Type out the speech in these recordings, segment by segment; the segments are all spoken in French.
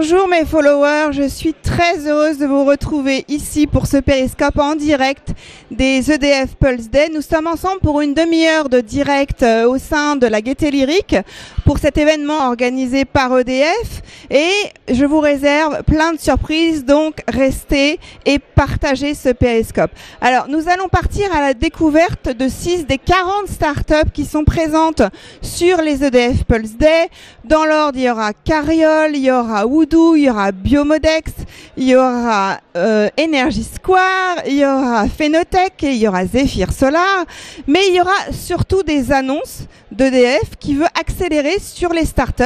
Bonjour mes followers, je suis très heureuse de vous retrouver ici pour ce périscope en direct des EDF Pulse Day. Nous sommes ensemble pour une demi-heure de direct au sein de la Gaîté Lyrique pour cet événement organisé par EDF et je vous réserve plein de surprises, donc restez et partagez ce périscope. Alors nous allons partir à la découverte de 6 des 40 startups qui sont présentes sur les EDF Pulse Day. Dans l'ordre, il y aura Cariol, il y aura Woodoo, il y aura Biomodex, il y aura Energy Square, il y aura Phenotech et il y aura Zephyr Solar. Mais il y aura surtout des annonces d'EDF qui veut accélérer sur les startups.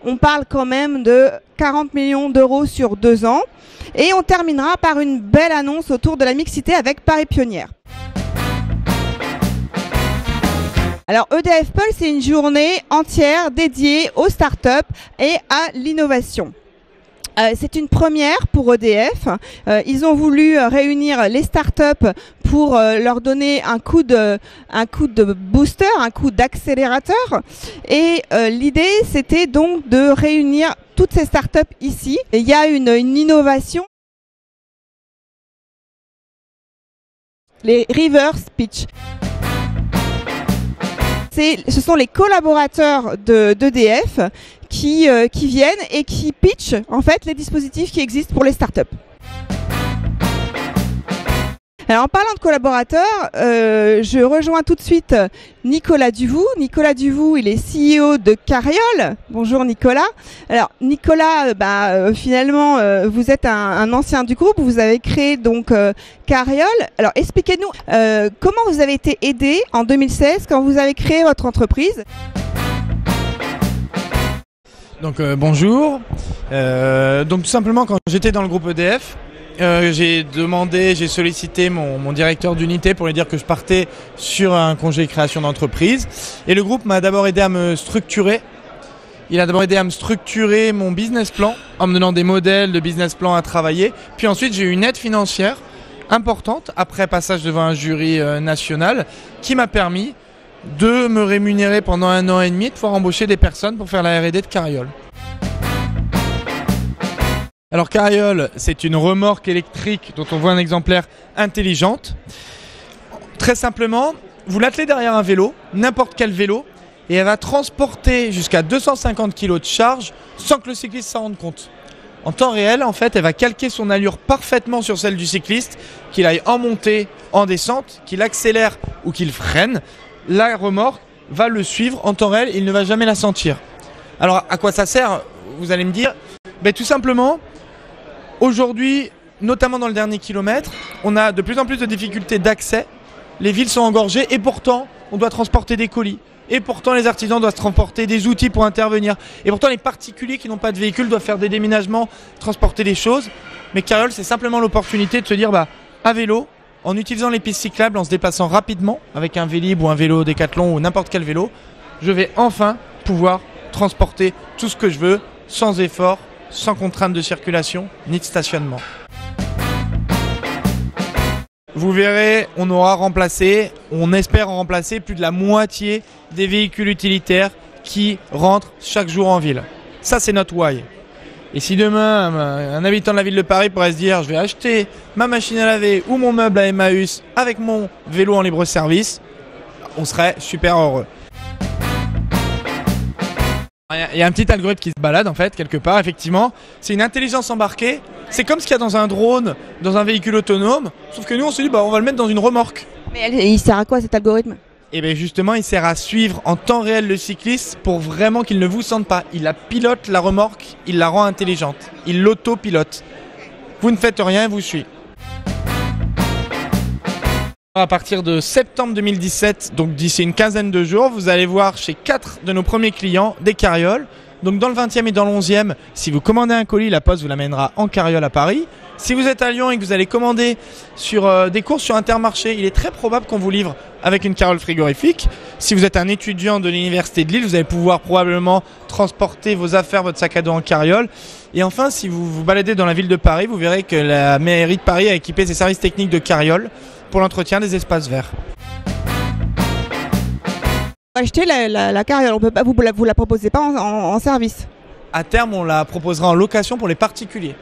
On parle quand même de 40 millions d'euros sur 2 ans. Et on terminera par une belle annonce autour de la mixité avec Paris Pionnière. Alors EDF Pulse, c'est une journée entière dédiée aux startups et à l'innovation. C'est une première pour EDF. Ils ont voulu réunir les startups pour leur donner un coup de booster, un coup d'accélérateur. Et l'idée, c'était donc de réunir toutes ces startups ici. Et il y a une innovation. Les reverse pitch. Ce sont les collaborateurs d'EDF qui viennent et qui pitchent en fait les dispositifs qui existent pour les startups. Alors en parlant de collaborateurs, je rejoins tout de suite Nicolas Duvou. Nicolas Duvou, il est CEO de Cariol. Bonjour Nicolas. Alors Nicolas, finalement, vous êtes un ancien du groupe. Vous avez créé donc Cariol. Alors expliquez-nous comment vous avez été aidé en 2016 quand vous avez créé votre entreprise. Donc bonjour. Donc tout simplement quand j'étais dans le groupe EDF, j'ai sollicité mon directeur d'unité pour lui dire que je partais sur un congé création d'entreprise. Et le groupe m'a d'abord aidé à me structurer. Il a d'abord aidé à me structurer mon business plan en me donnant des modèles de business plan à travailler. Puis ensuite, j'ai eu une aide financière importante après passage devant un jury national qui m'a permis de me rémunérer pendant 1 an et demi, de pouvoir embaucher des personnes pour faire la R&D de Cariol. Alors Cariol, c'est une remorque électrique dont on voit un exemplaire intelligente. Très simplement, vous l'attelez derrière un vélo, n'importe quel vélo, et elle va transporter jusqu'à 250 kg de charge sans que le cycliste s'en rende compte. En temps réel, en fait, elle va calquer son allure parfaitement sur celle du cycliste, qu'il aille en montée, en descente, qu'il accélère ou qu'il freine. La remorque va le suivre en temps réel, il ne va jamais la sentir. Alors à quoi ça sert, vous allez me dire? Tout simplement, aujourd'hui, notamment dans le dernier kilomètre, on a de plus en plus de difficultés d'accès. Les villes sont engorgées et pourtant, on doit transporter des colis. Et pourtant, les artisans doivent transporter des outils pour intervenir. Et pourtant, les particuliers qui n'ont pas de véhicule doivent faire des déménagements, transporter des choses. Mais Cariol, c'est simplement l'opportunité de se dire, à vélo, en utilisant les pistes cyclables, en se déplaçant rapidement avec un Vélib ou un vélo Décathlon ou n'importe quel vélo, je vais enfin pouvoir transporter tout ce que je veux sans effort, sans contrainte de circulation ni de stationnement. Vous verrez, on espère en remplacer plus de la moitié des véhicules utilitaires qui rentrent chaque jour en ville. Ça, c'est notre why. Et si demain, un habitant de la ville de Paris pourrait se dire « je vais acheter ma machine à laver ou mon meuble à Emmaüs avec mon vélo en libre service », on serait super heureux. Il y a un petit algorithme qui se balade en fait quelque part, effectivement. C'est une intelligence embarquée. C'est comme ce qu'il y a dans un drone, dans un véhicule autonome. Sauf que nous on s'est dit on va le mettre dans une remorque. Mais il sert à quoi cet algorithme? Et bien justement il sert à suivre en temps réel le cycliste pour vraiment qu'il ne vous sente pas. Il la pilote la remorque, il la rend intelligente. Il l'autopilote. Vous ne faites rien, il vous suit. À partir de septembre 2017, donc d'ici une quinzaine de jours, vous allez voir chez 4 de nos premiers clients des carrioles. Donc dans le 20e et dans le 11e, si vous commandez un colis, la poste vous l'amènera en carriole à Paris. Si vous êtes à Lyon et que vous allez commander sur des courses sur Intermarché, il est très probable qu'on vous livre avec une carriole frigorifique. Si vous êtes un étudiant de l'Université de Lille, vous allez pouvoir probablement transporter vos affaires, votre sac à dos en carriole. Et enfin, si vous vous baladez dans la ville de Paris, vous verrez que la mairie de Paris a équipé ses services techniques de carriole pour l'entretien des espaces verts. Acheter la carriole, on peut pas, vous la proposez pas en service? à terme, on la proposera en location pour les particuliers.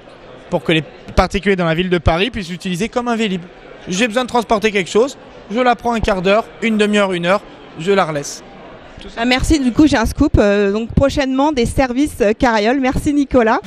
Pour que les particuliers dans la ville de Paris puissent l'utiliser comme un Vélib. J'ai besoin de transporter quelque chose, je la prends un quart d'heure, une demi-heure, une heure, je la relaisse. Merci, du coup j'ai un scoop, donc prochainement des services Carriole. Merci Nicolas.